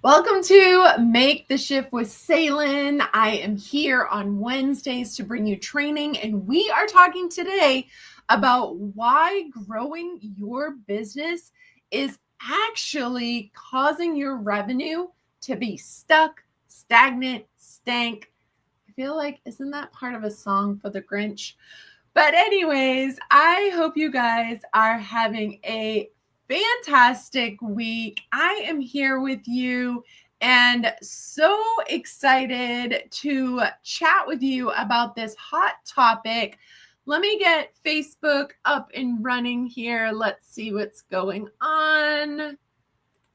Welcome to Make the Shift with Salen. I am here on Wednesdays to bring you training, and we are talking today about why growing your business is actually causing your revenue to be stuck, stagnant, stank. I feel like, isn't that part of a song for the Grinch? But anyways, I hope you guys are having a fantastic week. I am here with you and so excited to chat with you about this hot topic. Let me get Facebook up and running here. Let's see what's going on.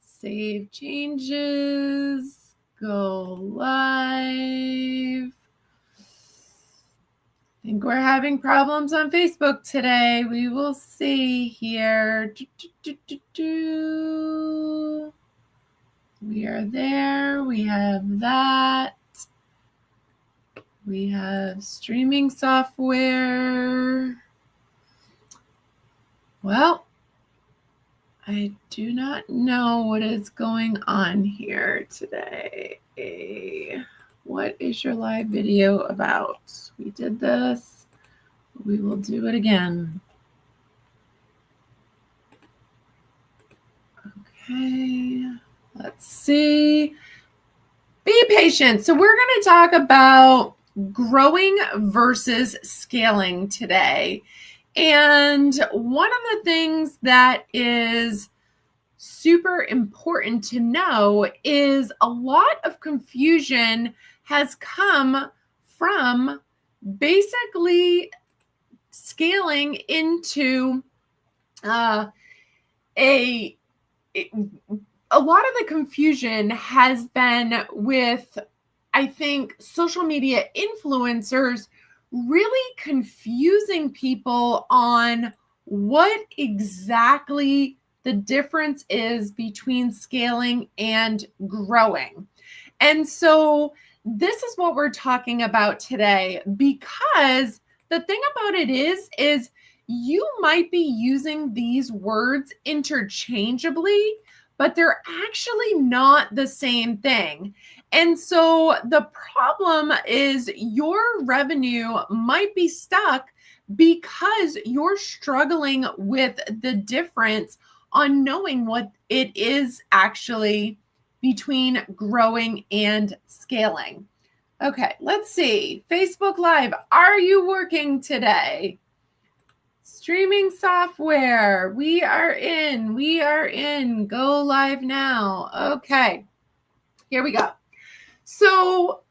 Save changes, go live. I think we're having problems on Facebook today. We will see here. We are there. We have that. We have streaming software. Well, I do not know what is going on here today. What is your live video about? We did this. We will do it again. Okay, let's see. Be patient. So we're going to talk about growing versus scaling today. And one of the things that is super important to know is a lot of confusion has come from basically scaling into a lot of the confusion has been with, I think, social media influencers really confusing people on what exactly the difference is between scaling and growing. And so this is what we're talking about today, because the thing about it is you might be using these words interchangeably, but they're actually not the same thing. And so the problem is your revenue might be stuck because you're struggling with the difference on knowing what it is actually between growing and scaling. Okay, let's see. Facebook Live, are you working today? Streaming software, we are in. Go live now. Okay, here we go. So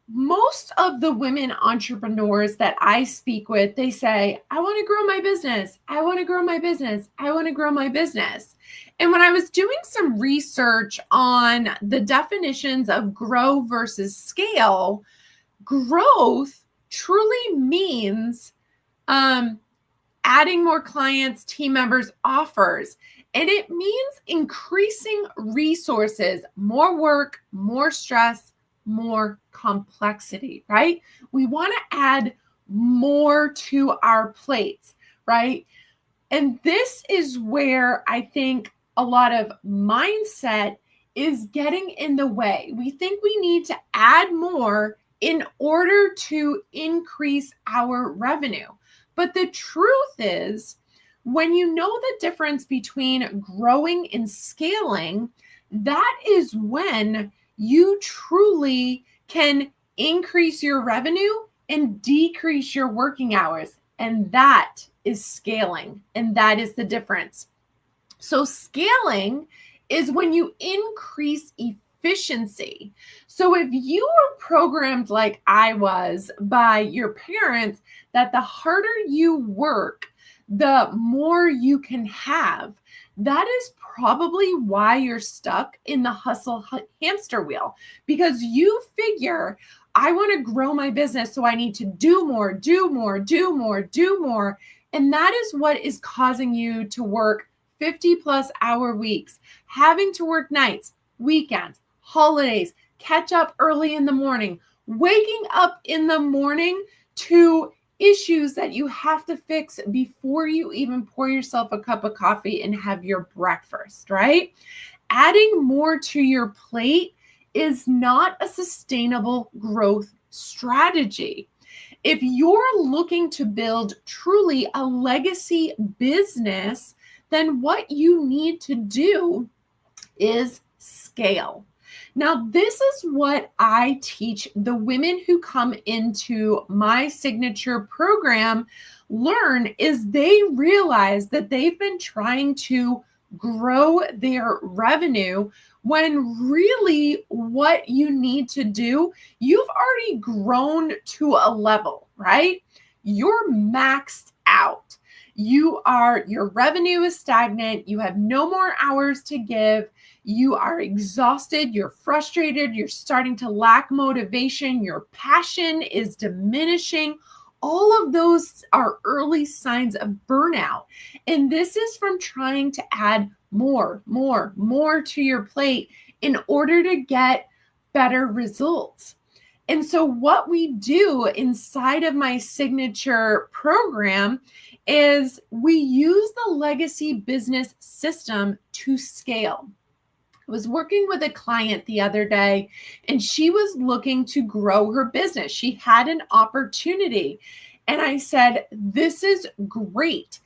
most of the women entrepreneurs that I speak with, they say, I want to grow my business. I want to grow my business. I want to grow my business. And when I was doing some research on the definitions of grow versus scale, growth truly means adding more clients, team members, offers. And it means increasing resources, more work, more stress, more complexity, right? We want to add more to our plates, right? And this is where I think a lot of mindset is getting in the way. We think we need to add more in order to increase our revenue. But the truth is, when you know the difference between growing and scaling, that is when you truly can increase your revenue and decrease your working hours. And that is scaling. And that is the difference. So scaling is when you increase efficiency. So if you were programmed like I was by your parents, that the harder you work, the more you can have, that is probably why you're stuck in the hustle hamster wheel, because you figure, I want to grow my business, so I need to do more, do more, do more, do more. And that is what is causing you to work 50 plus hour weeks, having to work nights, weekends, holidays, catch up early in the morning, waking up in the morning to issues that you have to fix before you even pour yourself a cup of coffee and have your breakfast, right? adding more to your plate is not a sustainable growth strategy. If you're looking to build truly a legacy business, then what you need to do is scale. Now, this is what I teach the women who come into my signature program learn is they realize that they've been trying to grow their revenue when really what you need to do, you've already grown to a level, right? You're maxed out. Your revenue is stagnant. You have no more hours to give. You are exhausted. You're frustrated. You're starting to lack motivation. Your passion is diminishing. All of those are early signs of burnout. And this is from trying to add more to your plate in order to get better results. And so what we do inside of my signature program is we use the legacy business system to scale. I was working with a client the other day, and she was looking to grow her business. She had an opportunity. And I said, this is great.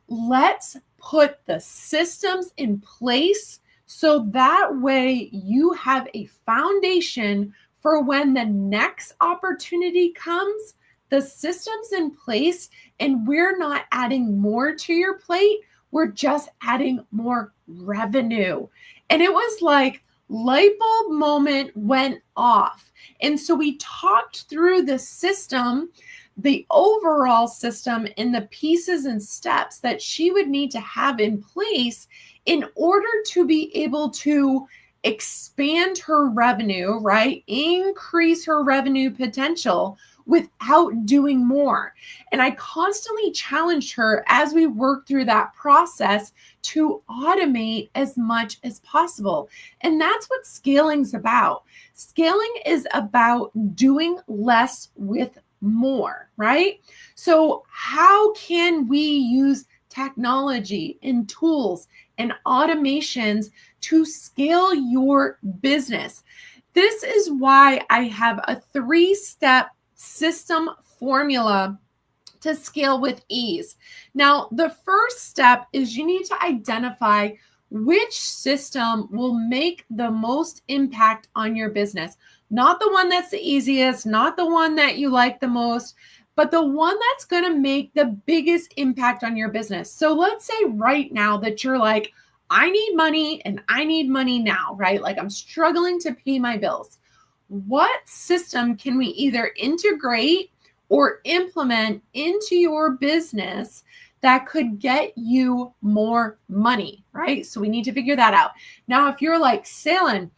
Let's put the systems in place so that way you have a foundation for when the next opportunity comes, the system's in place, and we're not adding more to your plate. We're just adding more revenue. And it was like light bulb moment went off. And so we talked through the system, the overall system, and the pieces and steps that she would need to have in place in order to be able to expand her revenue, right? Increase her revenue potential without doing more. And I constantly challenged her as we worked through that process to automate as much as possible. And that's what scaling's about. Scaling is about doing less with more, right? So how can we use technology and tools and automations to scale your business? This is why I have a 3-step system formula to scale with ease. Now, the first step is you need to identify which system will make the most impact on your business. Not the one that's the easiest, not the one that you like the most, but the one that's going to make the biggest impact on your business. So let's say right now that you're like, I need money and I need money now, right? Like I'm struggling to pay my bills. What system can we either integrate or implement into your business that could get you more money, right? So we need to figure that out. Now, if you're like, Salen,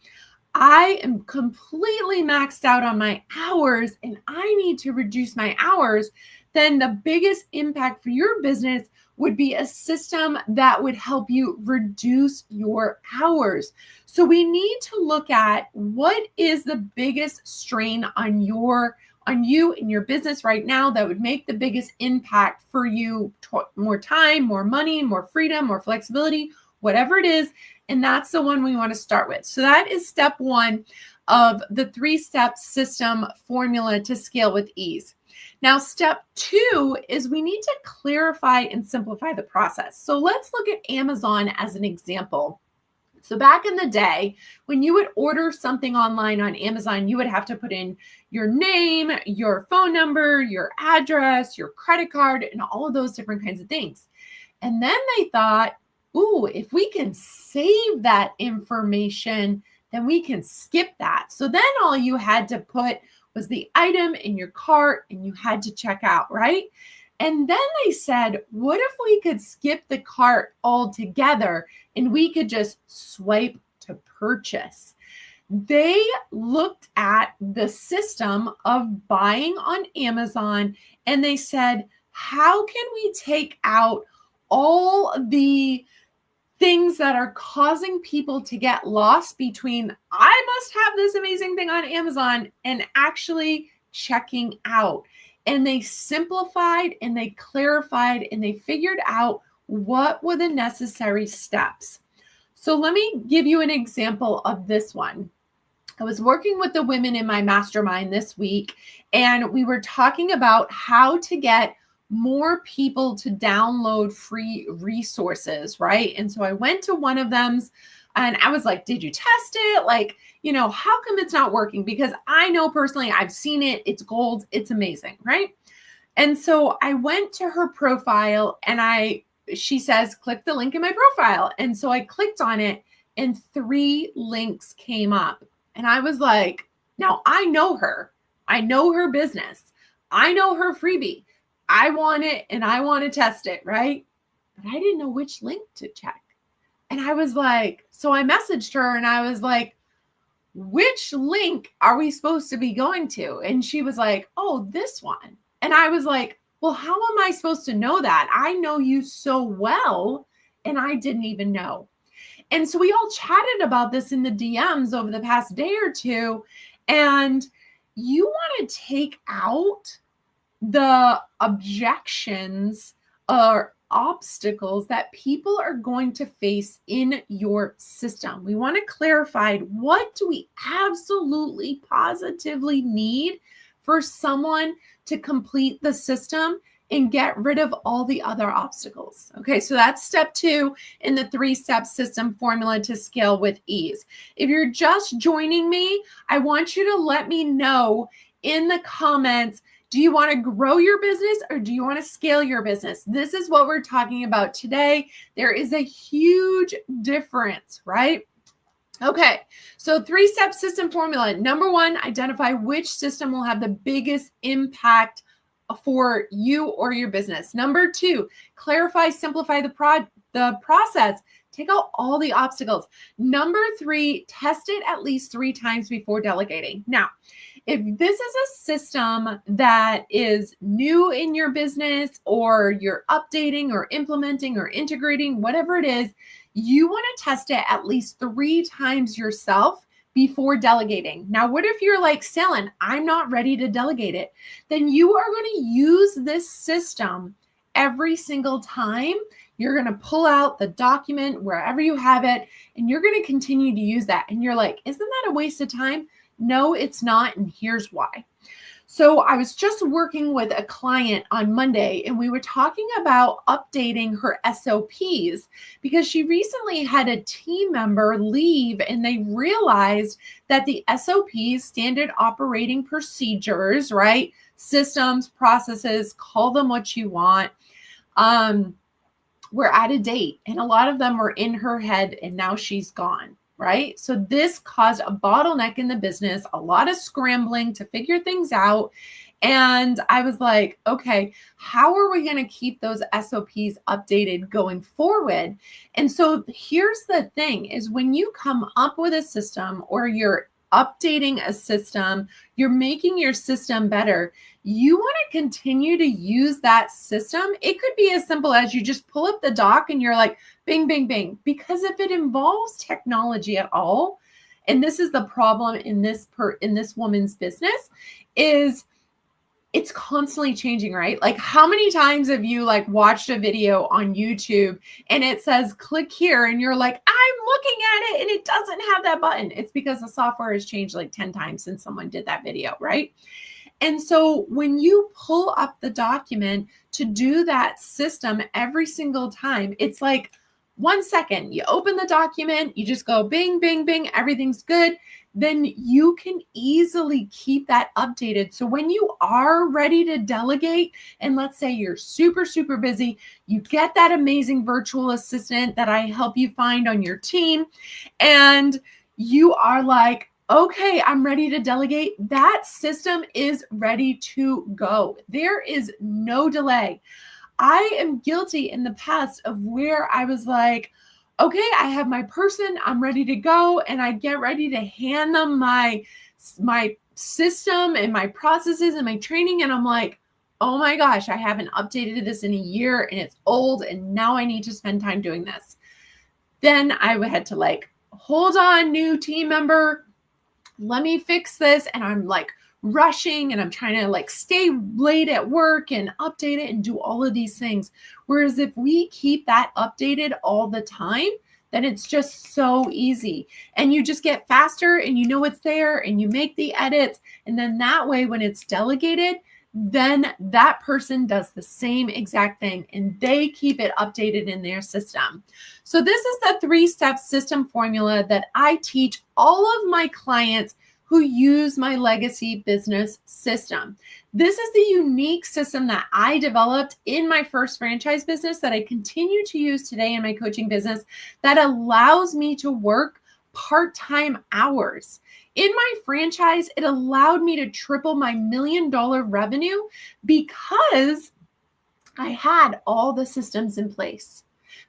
I am completely maxed out on my hours and I need to reduce my hours, then the biggest impact for your business would be a system that would help you reduce your hours. So we need to look at what is the biggest strain on you and your business right now that would make the biggest impact for you. More time, more money, more freedom, more flexibility, whatever it is. And that's the one we want to start with. So that is step 1 of the 3-step system formula to scale with ease. Now, step 2 is we need to clarify and simplify the process. So let's look at Amazon as an example. So back in the day, when you would order something online on Amazon, you would have to put in your name, your phone number, your address, your credit card, and all of those different kinds of things. And then they thought, ooh, if we can save that information, then we can skip that. So then all you had to put was the item in your cart and you had to check out, right? And then they said, what if we could skip the cart altogether and we could just swipe to purchase? They looked at the system of buying on Amazon and they said, how can we take out all the things that are causing people to get lost between I must have this amazing thing on Amazon and actually checking out? And they simplified and they clarified and they figured out what were the necessary steps. So let me give you an example of this one. I was working with the women in my mastermind this week, and we were talking about how to get more people to download free resources, right? And so I went to one of them's and I was like, did you test it? Like, how come it's not working? Because I know personally, I've seen it, it's gold, it's amazing, right? And so I went to her profile and she says, click the link in my profile. And so I clicked on it and 3 links came up. And I was like, now I know her. I know her business. I know her freebie. I want it and I want to test it, right? But I didn't know which link to check. And I was like, so I messaged her and I was like, which link are we supposed to be going to? And she was like, oh, this one. And I was like, well, how am I supposed to know that? I know you so well, and I didn't even know. And so we all chatted about this in the DMs over the past day or two. And you want to take out the objections or obstacles that people are going to face in your system. We want to clarify, what do we absolutely positively need for someone to complete the system and get rid of all the other obstacles. Okay, so that's step 2 in the 3-step system formula to scale with ease. If you're just joining me, I want you to let me know in the comments, do you want to grow your business or do you want to scale your business? This is what we're talking about today. There is a huge difference, right? Okay, so 3-step system formula. Number 1, identify which system will have the biggest impact for you or your business. Number 2, clarify, simplify the process. Take out all the obstacles. Number 3, test it at least 3 times before delegating. Now, if this is a system that is new in your business or you're updating or implementing or integrating, whatever it is, you want to test it at least 3 times yourself before delegating. Now, what if you're like, Selen, I'm not ready to delegate it? Then you are going to use this system every single time. You're going to pull out the document wherever you have it, and you're going to continue to use that. And you're like, isn't that a waste of time? No, it's not. And here's why. So I was just working with a client on Monday, and we were talking about updating her SOPs because she recently had a team member leave and they realized that the SOPs, standard operating procedures, right? Systems, processes, call them what you want, were out of date. And a lot of them were in her head and now she's gone. Right? So this caused a bottleneck in the business, a lot of scrambling to figure things out. And I was like, okay, how are we going to keep those SOPs updated going forward? And so here's the thing is when you come up with a system or you're updating a system, you're making your system better, you want to continue to use that system. It could be as simple as you just pull up the doc and you're like, bing, bing, bing. Because if it involves technology at all, and this is the problem in this woman's business, is it's constantly changing, right? Like how many times have you like watched a video on YouTube and it says click here and you're like, I'm looking at it and it doesn't have that button. It's because the software has changed like 10 times since someone did that video, right? And so when you pull up the document to do that system every single time, it's like 1 second, you open the document, you just go bing, bing, bing, everything's good. Then you can easily keep that updated. So when you are ready to delegate, and let's say you're super, super busy, you get that amazing virtual assistant that I help you find on your team, and you are like, okay, I'm ready to delegate. That system is ready to go. There is no delay. I am guilty in the past of where I was like, okay, I have my person, I'm ready to go. And I get ready to hand them my system and my processes and my training. And I'm like, oh my gosh, I haven't updated this in a year and it's old. And now I need to spend time doing this. Then I had to like, hold on, new team member, let me fix this. And I'm like rushing and I'm trying to like stay late at work and update it and do all of these things. Whereas if we keep that updated all the time, then it's just so easy. And you just get faster and you know it's there and you make the edits. And then that way, when it's delegated, then that person does the same exact thing and they keep it updated in their system. So this is the 3-step system formula that I teach all of my clients who use my legacy business system. This is the unique system that I developed in my first franchise business that I continue to use today in my coaching business that allows me to work part-time hours. In my franchise, it allowed me to triple my $1 million revenue because I had all the systems in place.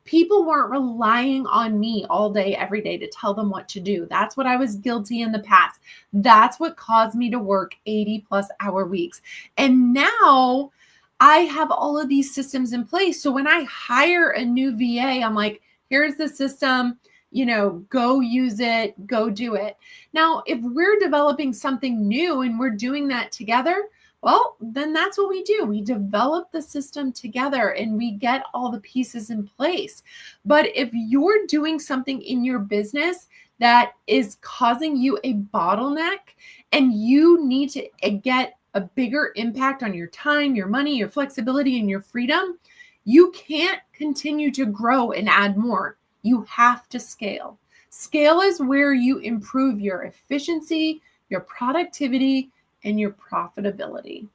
People weren't relying on me all day, every day to tell them what to do. That's what I was guilty in the past. That's what caused me to work 80+ hour weeks. And now I have all of these systems in place. So when I hire a new VA, I'm like, here's the system, go use it, go do it. Now, if we're developing something new and we're doing that together, well, then that's what we do. We develop the system together and we get all the pieces in place. But if you're doing something in your business that is causing you a bottleneck and you need to get a bigger impact on your time, your money, your flexibility, and your freedom, you can't continue to grow and add more. You have to scale. Scale is where you improve your efficiency, your productivity, and your profitability.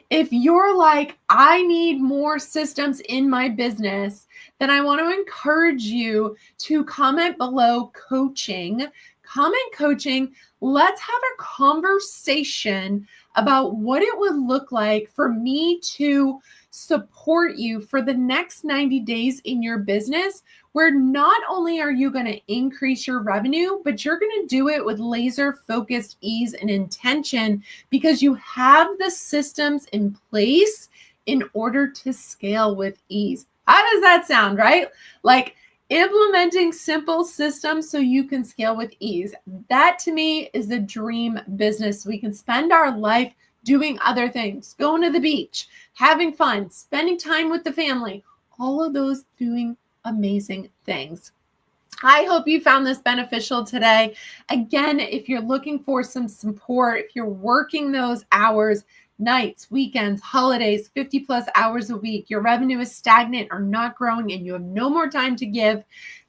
If you're like, I need more systems in my business, then I want to encourage you to comment below coaching. Comment coaching. Let's have a conversation about what it would look like for me to support you for the next 90 days in your business, where not only are you going to increase your revenue, but you're going to do it with laser focused ease and intention because you have the systems in place in order to scale with ease. How does that sound, right? Like implementing simple systems so you can scale with ease. That to me is the dream business. We can spend our life doing other things, going to the beach, having fun, spending time with the family, all of those doing amazing things. I hope you found this beneficial today. Again, if you're looking for some support, if you're working those hours, nights, weekends, holidays, 50+ hours a week, your revenue is stagnant or not growing and you have no more time to give,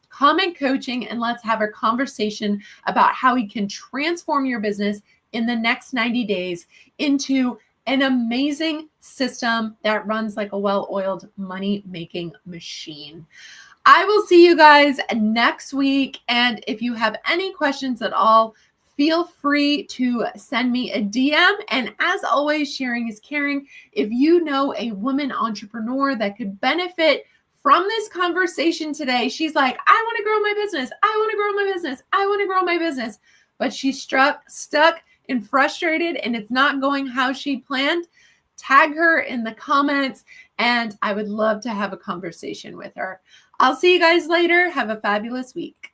comment coaching and let's have a conversation about how we can transform your business in the next 90 days into an amazing system that runs like a well-oiled money-making machine. I will see you guys next week. And if you have any questions at all, feel free to send me a DM. And as always, sharing is caring. If you know a woman entrepreneur that could benefit from this conversation today, she's like, I want to grow my business. I want to grow my business. I want to grow my business. But she's stuck and frustrated and it's not going how she planned. Tag her in the comments and I would love to have a conversation with her. I'll see you guys later. Have a fabulous week.